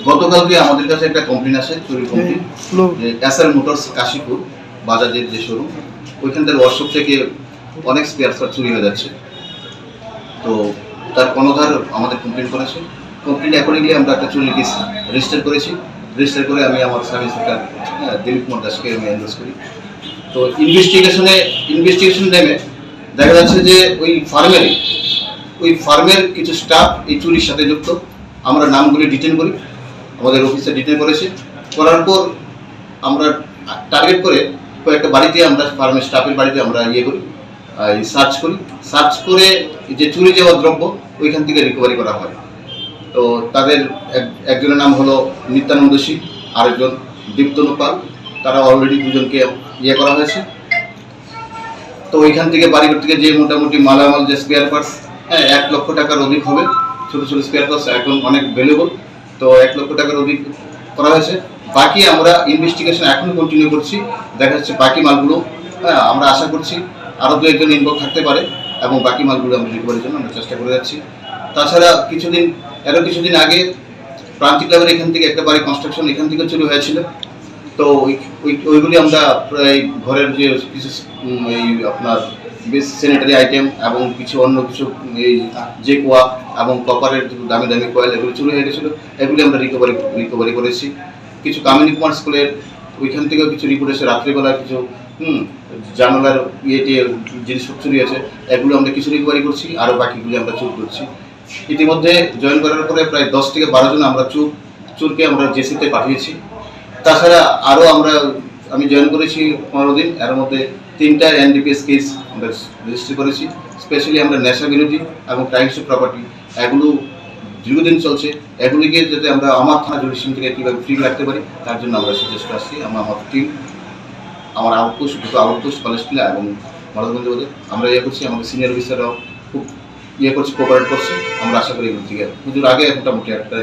গতকালকে আমাদের কাছে একটা কমপ্লেন আসে, চুরি কমপ্লেন, যে এসআর মোটরস কাশীপুর বাজাজের যে শোরুম, ওইখানকার ওয়ার্কশপ থেকে অনেক স্পেয়ার পার্ট চুরি হয়ে যাচ্ছে। তো তার কর্ণধার আমাদের কমপ্লেন করেছে। কমপ্লেন অ্যাকর্ডিংলি আমরা একটা চুরি কেস রেজিস্টার করেছি। রেজিস্টার করে আমি আমার সাব ইন্সপেক্টর দিলীপ কুমার দাসকে আমি এন্ডোর্স করি। তো ইনভেস্টিগেশন নেমে দেখা যাচ্ছে যে ওই ফার্মের কিছু স্টাফ এই চুরির সাথে যুক্ত। আমরা নামগুলি ডিটেন করি, আমাদের অফিসে ডিটেন করেছে। করার পর আমরা টার্গেট করে কয়েকটা বাড়িতে, আমরা ফার্মের স্টাফের বাড়িতে আমরা সার্চ করে যে চুরি যাওয়া দ্রব্য ওইখান থেকে রিকভারি করা হয়। তো তাদের একজনের নাম হলো নিত্যানন্দ সিং, আরেকজন দীপ্তনু পাল। তারা অলরেডি দুজনকে করা হয়েছে। তো ওইখান থেকে বাড়িঘর থেকে যে মোটামুটি মালামাল যে স্পেয়ার পার্টস, 1 লক্ষ টাকার অধিক হবে। ছোটো ছোটো স্পেয়ার পার্টস এখন অনেক ভ্যালুয়েবল। তো 1 লক্ষ টাকার অধিক করা হয়েছে। বাকি আমরা ইনভেস্টিগেশন এখনো কন্টিনিউ করছি। দেখা যাচ্ছে বাকি মালগুলো আমরা আশা করছি আরও 2-1 জন ইনভলভ থাকতে পারে, এবং বাকি মালগুলো আমরা রিকভারির জন্য আমরা চেষ্টা করে যাচ্ছি। তাছাড়া কিছুদিন আগে প্রান্তিক ক্লাবের এখান থেকে একটা বাড়ি কনস্ট্রাকশন এখান থেকে চুরি হয়েছিল। তো ওইগুলি আমরা প্রায় ঘরের যে কিছু এই আপনার বেশ স্যানিটারি আইটেম এবং কিছু অন্য কিছু এই যে কোয়া এবং কপারের দামি দামি কয়েল, এগুলো চুরি হয়ে গেছিলো। এগুলি আমরা রিকভারি করেছি। কিছু কামিনী কুমার স্কুলের ওইখান থেকেও কিছু রিপোর্ট এসে, রাত্রিবেলা কিছু জানালার জিনিসপত্র চুরি আছে, এগুলো আমরা কিছু রিকভারি করছি, আরও বাকিগুলি আমরা চুর করছি। ইতিমধ্যে জয়েন করার পরে প্রায় 10 থেকে 12 জন আমরা চুরকে আমরা জেসিতে পাঠিয়েছি। তাছাড়া আরও আমি জয়েন করেছি 15 দিন, এর মধ্যে 3টা এনডিপিএস কেস আমরা রেজিস্টার করেছি। স্পেশালি আমরা নেশা বিরোধী এবং ক্রাইমস অফ প্রপার্টি, এগুলো দীর্ঘদিন চলছে। এগুলিকে যাতে আমরা আমার থানা জুডিশিয়াল থেকে কীভাবে ফ্রি রাখতে পারি, তার জন্য আমরা সচেষ্ট আসছি। আমার টিম, আমার আউটপোস্ট কলেজটিলা এবং মালদগঞ্জ আমরা করছি। আমাদের সিনিয়র অফিসাররাও খুব করছে, কোঅপারেট করছে। আমরা আশা করি এগুলো থেকে হুজুর আগে মোটামুটি একটা